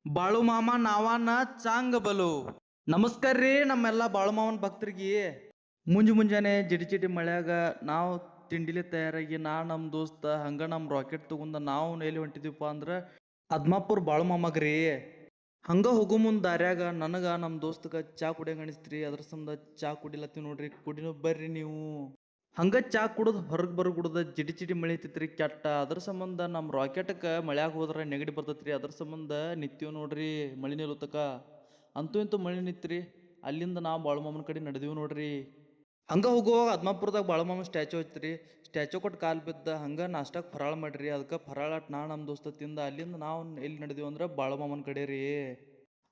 ಬಾಳು ಮಾಮ ನಾವಾನ ಚಾಂಗ್ ಬಲು. ನಮಸ್ಕಾರ ರೀ ನಮ್ಮೆಲ್ಲ ಬಾಳು ಮಾವನ ಭಕ್ತರಿಗೆ. ಮುಂಜಾನೆ ಜಿಟಿ ಜಿಟಿ ಮಳ್ಯಾಗ ನಾವು ತಿಂಡಿಲಿ ತಯಾರಾಗಿ ನಮ್ಮ ದೋಸ್ತ ಹಂಗ ನಮ್ಮ ರಾಕೆಟ್ ತಗೊಂಡ ನಾವು ಎಲ್ಲಿ ಹೊಂಟಿದೀವಪ್ಪ ಅಂದ್ರೆ ಅದ್ಮಾಪುರ್ ಬಾಳು ಮಾಮಗ್ರಿ. ಹಂಗ ಹೋಗೋ ಮುಂದ್ ದಾರ್ಯಾಗ ನನಗ ನಮ್ಮ ದೋಸ್ತಗ ಚಾ ಕುಡಿಯಂಗ ಅನಿಸ್ತ್ರಿ. ಅದ್ರ ಸಂಬಂಧ ಚಾ ಕುಡಿಲತ್ತೀವಿ ನೋಡ್ರಿ. ಕುಡಿನೋ ಬರ್ರಿ ನೀವು. ಹಂಗ ಚಾ ಕುಡ್ದು ಹೊರಗೆ ಬರೋ ಜಿಟಿ ಜಿಟಿ ಮಳಿ ಐತಿತ್ರಿ ಕೆಟ್ಟ. ಅದ್ರ ಸಂಬಂಧ ನಮ್ಮ ರಾಕೆಟ್ಗೆ ಮಳ್ಯಾಗ ಹೋದ್ರೆ ನೆಗಡಿ ಬರ್ತೈತ್ರಿ. ಅದ್ರ ಸಂಬಂಧ ನಿಂತೀವಿ ನೋಡ್ರಿ ಮಳಿ ನಿಲ್ಲತಕ. ಅಂತೂ ಇಂತೂ ಮಳಿ ನಿತ್ರಿ. ಅಲ್ಲಿಂದ ನಾವು ಬಾಳುಮಾಮನ ಕಡೆ ನಡೆದೀವಿ ನೋಡ್ರಿ. ಹಂಗ ಹೋಗುವಾಗ ಅದ್ಮಾಪುರದಾಗ ಬಾಳುಮಾಮ ಸ್ಟ್ಯಾಚು ಐತ್ರಿ. ಸ್ಟ್ಯಾಚು ಕೊಟ್ಟು ಕಾಲು ಬಿದ್ದ ಹಂಗ ನಾಷ್ಟಾಕ್ ಫರಾಳ ಮಾಡ್ರಿ. ಅದಕ್ಕೆ ಫರಾಳಟ್ ನಮ್ಮ ದೋಸ್ತ ತಿಂದ ಅಲ್ಲಿಂದ ನಾವು ಎಲ್ಲಿ ನಡೆದೀವಿ ಅಂದ್ರೆ ಬಾಳುಮಾಮನ ಕಡೆ ರೀ.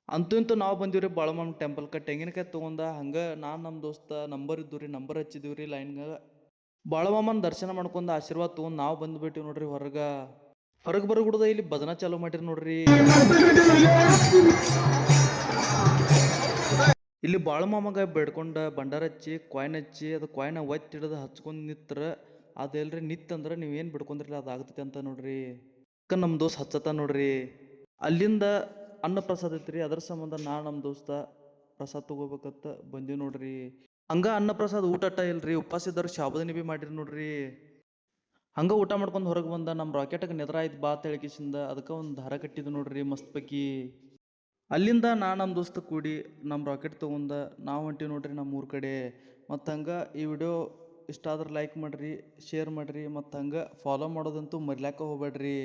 ಅಂತೂ ಇಂತೂ ನಾವು ಬಂದೀವ್ರಿ ಬಾಳುಮಾಮ ಟೆಂಪಲ್ಗೆ. ತೆಂಗಿನಕಾಯಿ ತೊಗೊಂಡ ಹಂಗ ನಮ್ಮ ದೋಸ್ತ ನಂಬರ್ ಇದ್ದು ರೀ. ನಂಬರ್ ಹಚ್ಚಿದೀವ್ರಿ ಲೈನ್ಗ. ಬಾಳುಮಾಮನ ದರ್ಶನ ಮಾಡ್ಕೊಂಡ್ ಆಶೀರ್ವಾದ ತೊಗೊಂಡ್ ನಾವು ಬಂದ್ಬಿಟ್ಟಿವಿ ನೋಡ್ರಿ ಹೊರಗೆ ಬರೋ ಇಲ್ಲಿ ಭಜನಾ ಚಾಲೂ ಮಾಡಿರಿ ನೋಡ್ರಿ. ಇಲ್ಲಿ ಬಾಳುಮಾಮಗ ಬೇಡ್ಕೊಂಡ ಬಂಡಾರ ಹಚ್ಚಿ ಕಾಯಿನ್ ಹಚ್ಚಿ ಅದು ಕಾಯಿನ ಒತ್ತಿ ಹಿಡಿದು ಹಚ್ಕೊಂಡ್ ನಿತ್ರ ಅದೆಲ್ರಿ ನಿತ್ತಂದ್ರೆ ನೀವು ಏನು ಬಿಡ್ಕೊಂಡ್ರಿ ಅದು ಆಗ್ತೈತಿ ಅಂತ ನೋಡ್ರಿ. ನಮ್ಮ ದೋಸ್ತ್ ಹಚ್ಚತ್ತ ನೋಡ್ರಿ. ಅಲ್ಲಿಂದ ಅನ್ನ ಪ್ರಸಾದ ಐತ್ರಿ. ಅದ್ರ ಸಂಬಂಧ ನಮ್ಮ ದೋಸ್ತ ಪ್ರಸಾದ ತಗೋಬೇಕಂತ ಬಂದೀವಿ ನೋಡ್ರಿ. ಹಂಗ ಅನ್ನ ಪ್ರಸಾದ ಊಟ ಇಲ್ರಿ. ಉಪವಾಸ ಇದ್ದವ್ರು ಶಾಬುದಾನಿ ಬಿ ಮಾಡಿರಿ ನೋಡ್ರಿ. ಹಂಗ ಊಟ ಮಾಡ್ಕೊಂಡು ಹೊರಗೆ ಬಂದ ನಮ್ಮ ರಾಕೆಟ್ಗೆ ನೆದ್ರ ಆಯ್ತು ಬಾ ತೆಳಕಿಸಿಂದ. ಅದಕ್ಕೆ ಒಂದು ದಾರ ಕಟ್ಟಿದ್ದು ನೋಡ್ರಿ ಮಸ್ತ್ ಪೈಕಿ. ಅಲ್ಲಿಂದ ನಮ್ಮ ದೋಸ್ತ ಕೂಡಿ ನಮ್ಮ ರಾಕೆಟ್ ತೊಗೊಂಡ ನಾವು ಹೊಂಟಿವಿ ನೋಡ್ರಿ ನಮ್ಮ ಊರ ಕಡೆ. ಮತ್ತು ಹಂಗೆ ಈ ವಿಡಿಯೋ ಇಷ್ಟ ಆದ್ರೆ ಲೈಕ್ ಮಾಡಿರಿ, ಶೇರ್ ಮಾಡಿರಿ, ಮತ್ತು ಹಂಗೆ ಫಾಲೋ ಮಾಡೋದಂತೂ ಮರ್ಯಾಕ ಹೋಗ್ಬೇಡ್ರಿ.